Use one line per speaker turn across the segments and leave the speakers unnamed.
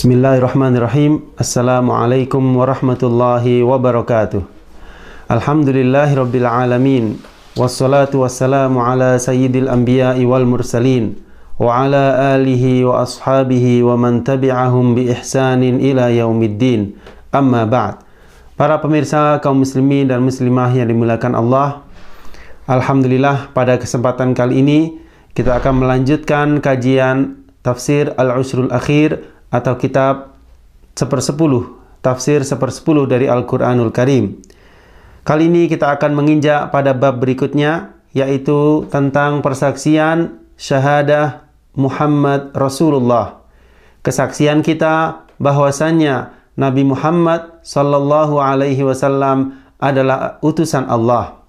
Bismillahirrahmanirrahim. Assalamualaikum warahmatullahi wabarakatuh. Alhamdulillahirabbil alamin. Wassalatu wassalamu ala sayyidil anbiya'i wal mursalin wa ala alihi wa ashabihi wa man tabi'ahum bi ihsanin ila yaumiddin. Amma ba'd. Para pemirsa kaum muslimin dan muslimah yang dimuliakan Allah, alhamdulillah pada kesempatan kali ini kita akan melanjutkan kajian tafsir Al-Ushrul Akhir atau kitab sepersepuluh, tafsir sepersepuluh dari Al-Quranul Karim. Kali ini kita akan menginjak pada bab berikutnya, yaitu tentang persaksian syahadah Muhammad Rasulullah. Kesaksian kita bahwasannya Nabi Muhammad sallallahu alaihi wasallam adalah utusan Allah.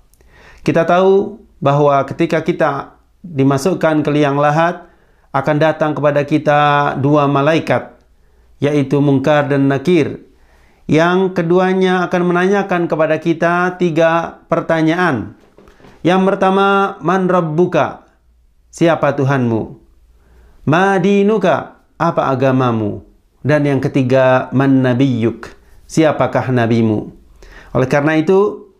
Kita tahu bahwa ketika kita dimasukkan ke liang lahat, akan datang kepada kita dua malaikat, yaitu Munkar dan Nakir. Yang keduanya akan menanyakan kepada kita tiga pertanyaan. Yang pertama, Man Rabbuka? Siapa Tuhanmu? Ma dinuka? Apa agamamu? Dan yang ketiga, Man Nabiyyuk? Siapakah nabimu? Oleh karena itu,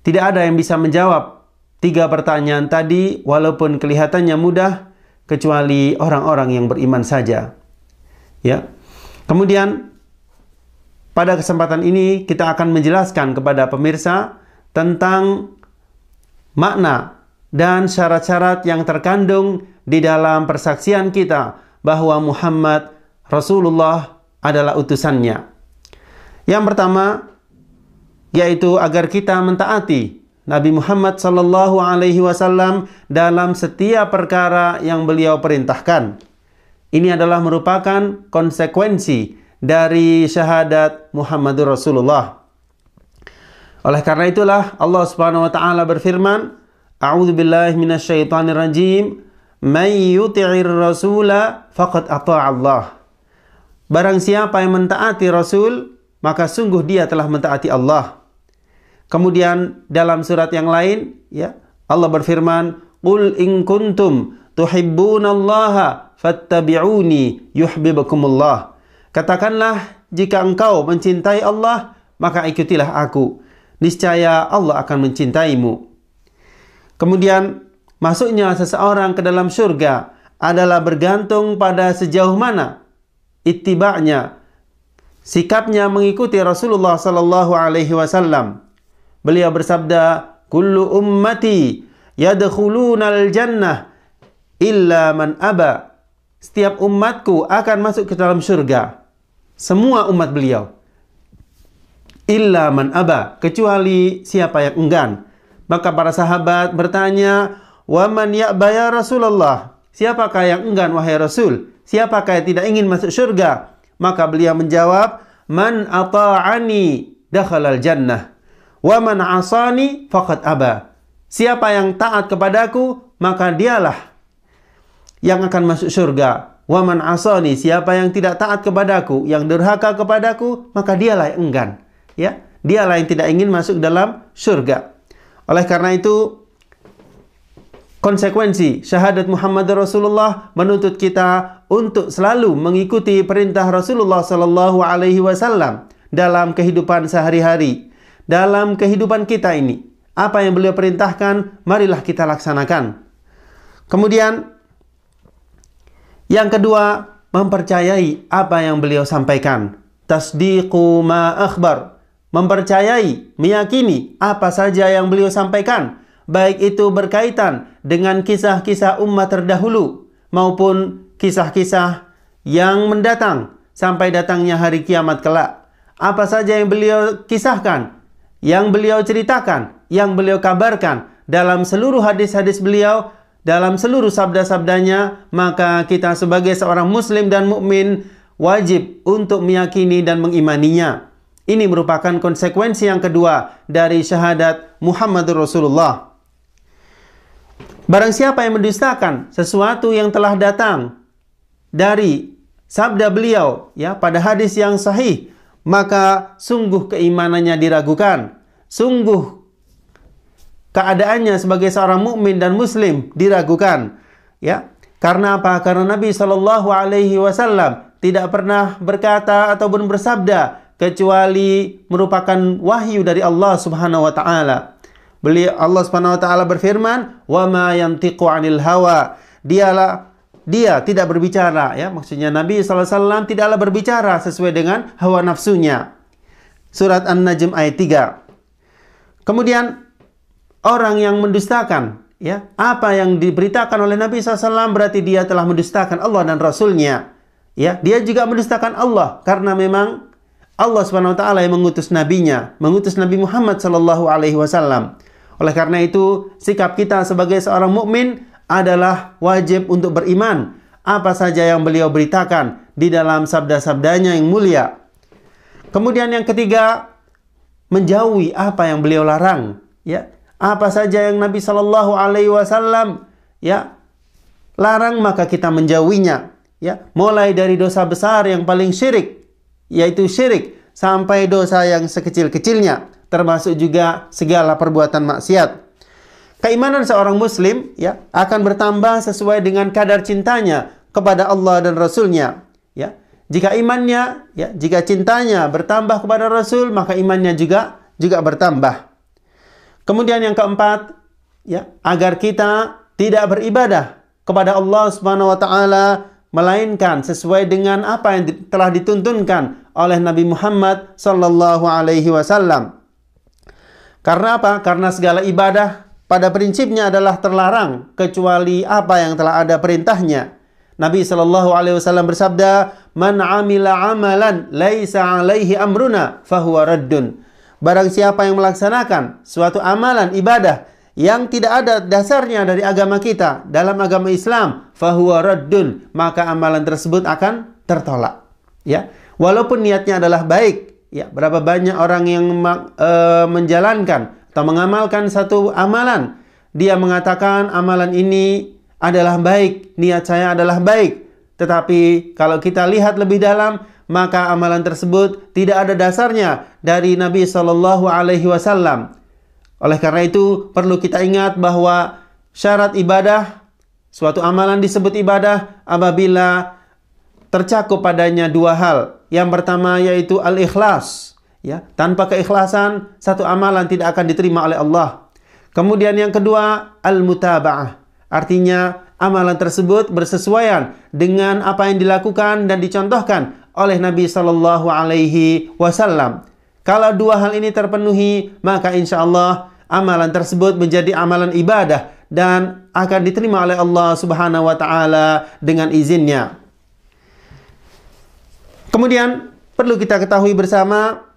tidak ada yang bisa menjawab tiga pertanyaan tadi, walaupun kelihatannya mudah, kecuali orang-orang yang beriman saja. Ya. Kemudian pada kesempatan ini kita akan menjelaskan kepada pemirsa tentang makna dan syarat-syarat yang terkandung di dalam persaksian kita bahwa Muhammad Rasulullah adalah utusannya. Yang pertama, yaitu agar kita mentaati Nabi Muhammad sallallahu alaihi wasallam dalam setiap perkara yang beliau perintahkan. Ini adalah merupakan konsekuensi dari syahadat Muhammadur Rasulullah. Oleh karena itulah Allah Subhanahu wa taala berfirman, A'udzubillahi minasyaitonir rajim, "May yuti'ir rasula faqad ata'a Allah." Barang siapa yang mentaati Rasul, maka sungguh dia telah mentaati Allah. Kemudian dalam surat yang lain, ya, Allah berfirman, "Qul in kuntum tuhibbunallaha fattabi'uni yuhibbukumullah." Katakanlah, jika engkau mencintai Allah, maka ikutilah aku. Niscaya Allah akan mencintaimu. Kemudian masuknya seseorang ke dalam surga adalah bergantung pada sejauh mana ittiba'nya, sikapnya mengikuti Rasulullah sallallahu alaihi wasallam. Beliau bersabda, "Kullu ummati yadkhulunal jannah illa man aba." Setiap umatku akan masuk ke dalam surga. Semua umat beliau. Illa man aba, kecuali siapa yang enggan. Maka para sahabat bertanya, "Wa man ya'ba ya Rasulullah?" Siapakah yang enggan wahai Rasul? Siapakah yang tidak ingin masuk surga? Maka beliau menjawab, "Man ata'ani dakhalal jannah. Wa man asani faqad aba." Siapa yang taat kepadaku, maka dialah yang akan masuk surga. Wa man asani, siapa yang tidak taat kepadaku, yang durhaka kepadaku, maka dialah yang enggan. Ya, dialah yang tidak ingin masuk dalam surga. Oleh karena itu, konsekuensi syahadat Muhammad Rasulullah menuntut kita untuk selalu mengikuti perintah Rasulullah sallallahu alaihi wasallam dalam kehidupan sehari-hari. Dalam kehidupan kita ini, apa yang beliau perintahkan, marilah kita laksanakan. Kemudian yang kedua, mempercayai apa yang beliau sampaikan. Tasdiqu ma akhbar. Mempercayai, meyakini apa saja yang beliau sampaikan, baik itu berkaitan dengan kisah-kisah umat terdahulu maupun kisah-kisah yang mendatang sampai datangnya hari kiamat kelak. Apa saja yang beliau kisahkan, yang beliau ceritakan, yang beliau kabarkan dalam seluruh hadis-hadis beliau, dalam seluruh sabda-sabdanya, maka kita sebagai seorang muslim dan mukmin wajib untuk meyakini dan mengimaninya. Ini merupakan konsekuensi yang kedua dari syahadat Muhammadur Rasulullah. Barang siapa yang mendustakan sesuatu yang telah datang dari sabda beliau, ya, pada hadis yang sahih, maka sungguh keimanannya diragukan. Sungguh keadaannya sebagai seorang mukmin dan muslim diragukan. Ya, karena apa? Karena Nabi sallallahu alaihi wasallam tidak pernah berkata ataupun bersabda kecuali merupakan wahyu dari Allah Subhanahu wa taala. Allah Subhanahu wa taala berfirman, "Wa ma yantiqu 'anil hawa." Dia tidak berbicara, ya. Maksudnya Nabi SAW tidaklah berbicara sesuai dengan hawa nafsunya. Surat An-Najm ayat 3. Kemudian orang yang mendustakan, ya, apa yang diberitakan oleh Nabi SAW berarti dia telah mendustakan Allah dan Rasulnya. Ya, dia juga mendustakan Allah karena memang Allah Subhanahu wa taala yang mengutus nabinya, mengutus Nabi Muhammad sallallahu alaihi wasallam. Oleh karena itu, sikap kita sebagai seorang mukmin adalah wajib untuk beriman apa saja yang beliau beritakan di dalam sabda-sabdanya yang mulia. Kemudian yang ketiga, menjauhi apa yang beliau larang, ya. Apa saja yang Nabi sallallahu alaihi wasallam, ya, larang maka kita menjauhinya. Ya, mulai dari dosa besar yang paling syirik, yaitu syirik, sampai dosa yang sekecil-kecilnya, termasuk juga segala perbuatan maksiat. Keimanan seorang muslim, ya, akan bertambah sesuai dengan kadar cintanya kepada Allah dan Rasulnya. Ya, jika imannya, ya, jika cintanya bertambah kepada Rasul, maka imannya juga bertambah. Kemudian yang keempat, ya, agar kita tidak beribadah kepada Allah Subhanahu wa taala melainkan sesuai dengan apa yang telah dituntunkan oleh Nabi Muhammad sallallahu alaihi wasallam. Karena apa? Karena segala ibadah pada prinsipnya adalah terlarang kecuali apa yang telah ada perintahnya. Nabi sallallahu alaihi wasallam bersabda, "Man 'amila 'amalan laisa 'alaihi amruna fahuwa raddun." Barang siapa yang melaksanakan suatu amalan ibadah yang tidak ada dasarnya dari agama kita, dalam agama Islam, fahuwa raddun, maka amalan tersebut akan tertolak. Ya, walaupun niatnya adalah baik. Ya, berapa banyak orang yang menjalankan atau mengamalkan satu amalan, dia mengatakan amalan ini adalah baik, niat saya adalah baik. Tetapi kalau kita lihat lebih dalam, maka amalan tersebut tidak ada dasarnya dari Nabi Shallallahu Alaihi Wasallam. Oleh karena itu, perlu kita ingat bahwa syarat ibadah, suatu amalan disebut ibadah apabila tercakup padanya dua hal. Yang pertama yaitu al-ikhlas. Ya, tanpa keikhlasan, satu amalan tidak akan diterima oleh Allah. Kemudian yang kedua, al-mutaba'ah. Artinya, amalan tersebut bersesuaian dengan apa yang dilakukan dan dicontohkan oleh Nabi Sallallahu Alaihi Wasallam. Kalau dua hal ini terpenuhi, maka insya Allah amalan tersebut menjadi amalan ibadah dan akan diterima oleh Allah Subhanahu wa taala dengan izinnya. Kemudian perlu kita ketahui bersama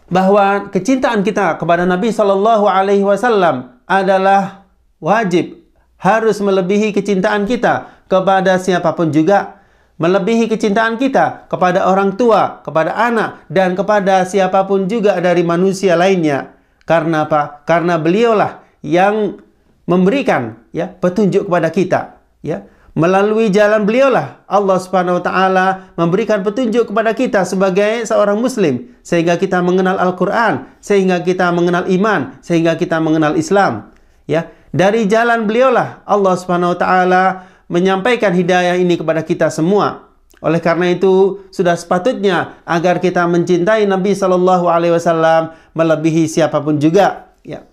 bahwa kecintaan kita kepada Nabi Sallallahu Alaihi Wasallam adalah wajib, harus melebihi kecintaan kita kepada siapapun juga. Melebihi kecintaan kita kepada orang tua, kepada anak, dan kepada siapapun juga dari manusia lainnya. Karena apa? Karena beliaulah yang memberikan, ya, petunjuk kepada kita. Ya. Melalui jalan beliaulah Allah Subhanahu wa taala memberikan petunjuk kepada kita sebagai seorang muslim, sehingga kita mengenal Al-Qur'an, sehingga kita mengenal iman, sehingga kita mengenal Islam. Ya. Dari jalan beliaulah Allah Subhanahu wa taala menyampaikan hidayah ini kepada kita semua. Oleh karena itu, sudah sepatutnya agar kita mencintai Nabi Sallallahu Alaihi Wasallam melebihi siapapun juga. Ya.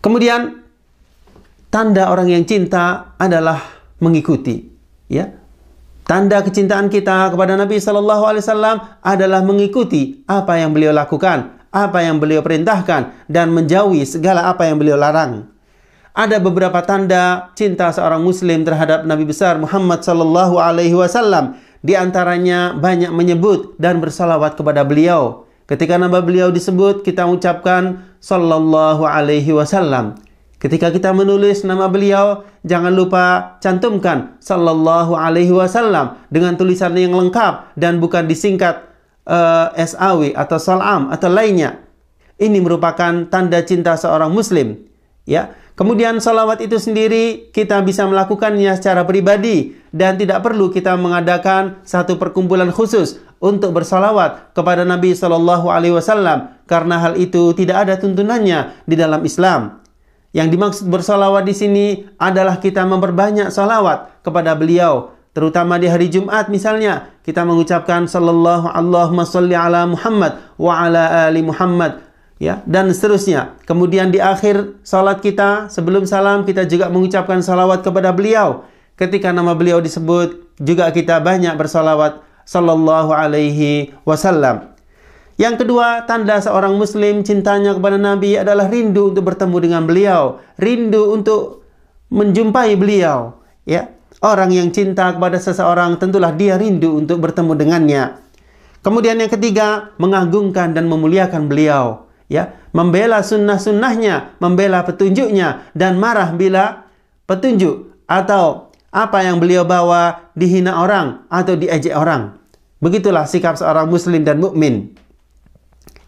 Kemudian, tanda orang yang cinta adalah mengikuti. Ya. Tanda kecintaan kita kepada Nabi Sallallahu Alaihi Wasallam adalah mengikuti apa yang beliau lakukan, apa yang beliau perintahkan, dan menjauhi segala apa yang beliau larang. Ada beberapa tanda cinta seorang muslim terhadap Nabi besar Muhammad sallallahu alaihi wasallam. Di antaranya banyak menyebut dan bersalawat kepada beliau. Ketika nama beliau disebut, kita ucapkan sallallahu alaihi wasallam. Ketika kita menulis nama beliau, jangan lupa cantumkan sallallahu alaihi wasallam dengan tulisan yang lengkap dan bukan disingkat SAW atau salam atau lainnya. Ini merupakan tanda cinta seorang muslim. Ya. Kemudian salawat itu sendiri kita bisa melakukannya secara pribadi dan tidak perlu kita mengadakan satu perkumpulan khusus untuk bersalawat kepada Nabi Shallallahu Alaihi Wasallam karena hal itu tidak ada tuntunannya di dalam Islam. Yang dimaksud bersalawat di sini adalah kita memperbanyak salawat kepada beliau terutama di hari Jumat misalnya, kita mengucapkan Allahumma sholli ala Muhammad wa ala ali Muhammad, ya, dan seterusnya. Kemudian di akhir salat kita, sebelum salam, kita juga mengucapkan salawat kepada beliau. Ketika nama beliau disebut, juga kita banyak bersalawat sallallahu alaihi wasallam. Yang kedua, tanda seorang muslim cintanya kepada Nabi adalah rindu untuk bertemu dengan beliau, rindu untuk menjumpai beliau, ya. Orang yang cinta kepada seseorang tentulah dia rindu untuk bertemu dengannya. Kemudian yang ketiga, mengagungkan dan memuliakan beliau, ya, membela sunnah-sunnahnya, membela petunjuknya, dan marah bila petunjuk atau apa yang beliau bawa dihina orang atau diejek orang. Begitulah sikap seorang muslim dan mukmin.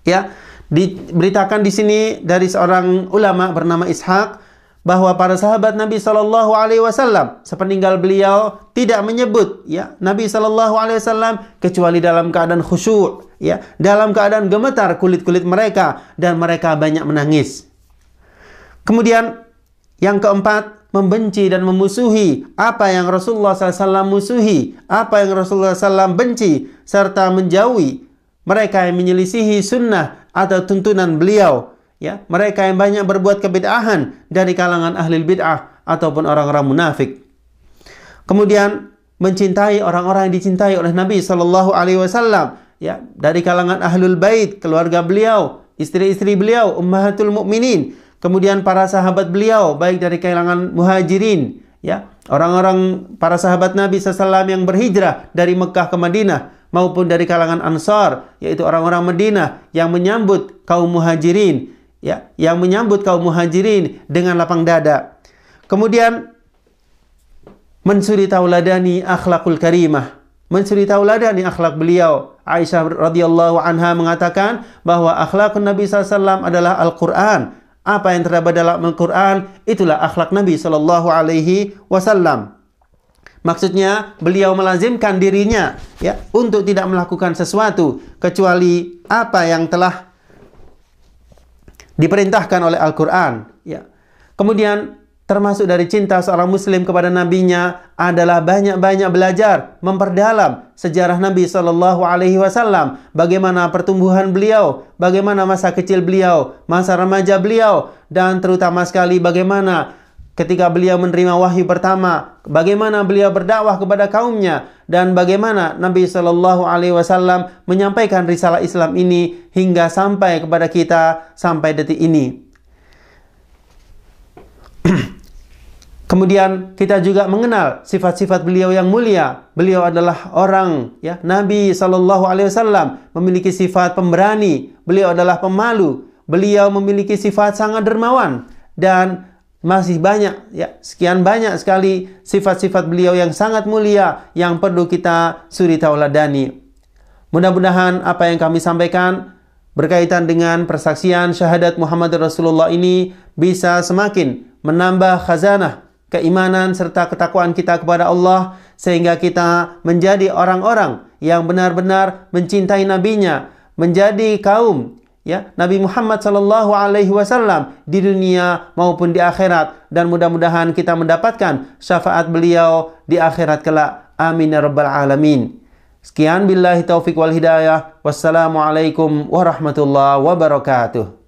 Ya, diberitakan di sini dari seorang ulama bernama Ishaq bahwa para sahabat Nabi Shallallahu Alaihi Wasallam sepeninggal beliau tidak menyebut, ya, Nabi Shallallahu Alaihi Wasallam kecuali dalam keadaan khusyuk, ya, dalam keadaan gemetar kulit-kulit mereka, dan mereka banyak menangis. Kemudian yang keempat, membenci dan memusuhi apa yang Rasulullah SAW musuhi, apa yang Rasulullah SAW benci, serta menjauhi mereka yang menyelisihi sunnah atau tuntunan beliau, ya, mereka yang banyak berbuat kebid'ahan dari kalangan ahli bid'ah ataupun orang-orang munafik. Kemudian mencintai orang-orang yang dicintai oleh Nabi Shallallahu Alaihi Wasallam, ya, dari kalangan ahlul bait, keluarga beliau, istri-istri beliau, ummahatul mukminin, kemudian para sahabat beliau, baik dari kalangan muhajirin, ya, orang-orang para sahabat Nabi SAW yang berhijrah dari Mekah ke Madinah, maupun dari kalangan Ansar, yaitu orang-orang Madinah yang menyambut kaum muhajirin, ya, yang menyambut kaum muhajirin dengan lapang dada. Kemudian mensuri tauladani akhlakul karimah, mensuri tauladani akhlak beliau. Aisyah radhiyallahu anha mengatakan bahwa akhlakun Nabi SAW adalah Al-Quran. Apa yang terdapat dalam Al-Quran, itulah akhlak Nabi Sallallahu Alaihi Wasallam. Maksudnya beliau melazimkan dirinya, ya, untuk tidak melakukan sesuatu kecuali apa yang telah diperintahkan oleh Al-Quran, ya. Kemudian termasuk dari cinta seorang muslim kepada nabinya adalah banyak-banyak belajar, memperdalam sejarah Nabi Sallallahu Alaihi Wasallam, bagaimana pertumbuhan beliau, bagaimana masa kecil beliau, masa remaja beliau, dan terutama sekali bagaimana ketika beliau menerima wahyu pertama, bagaimana beliau berdakwah kepada kaumnya, dan bagaimana Nabi Shallallahu Alaihi Wasallam menyampaikan risalah Islam ini hingga sampai kepada kita sampai detik ini. Kemudian kita juga mengenal sifat-sifat beliau yang mulia. Beliau adalah orang, ya, Nabi Shallallahu Alaihi Wasallam memiliki sifat pemberani. Beliau adalah pemalu. Beliau memiliki sifat sangat dermawan, dan masih banyak, ya, sekian banyak sekali sifat-sifat beliau yang sangat mulia yang perlu kita suri tauladani. Mudah-mudahan apa yang kami sampaikan berkaitan dengan persaksian syahadat Muhammad Rasulullah ini bisa semakin menambah khazanah keimanan serta ketakwaan kita kepada Allah, sehingga kita menjadi orang-orang yang benar-benar mencintai nabinya, menjadi kaum, ya, Nabi Muhammad Sallallahu Alaihi Wasallam di dunia maupun di akhirat, dan mudah-mudahan kita mendapatkan syafaat beliau di akhirat kelak. Amin ya rabbal alamin. Sekian billahi taufiq wal hidayah. Wassalamualaikum warahmatullahi wabarakatuh.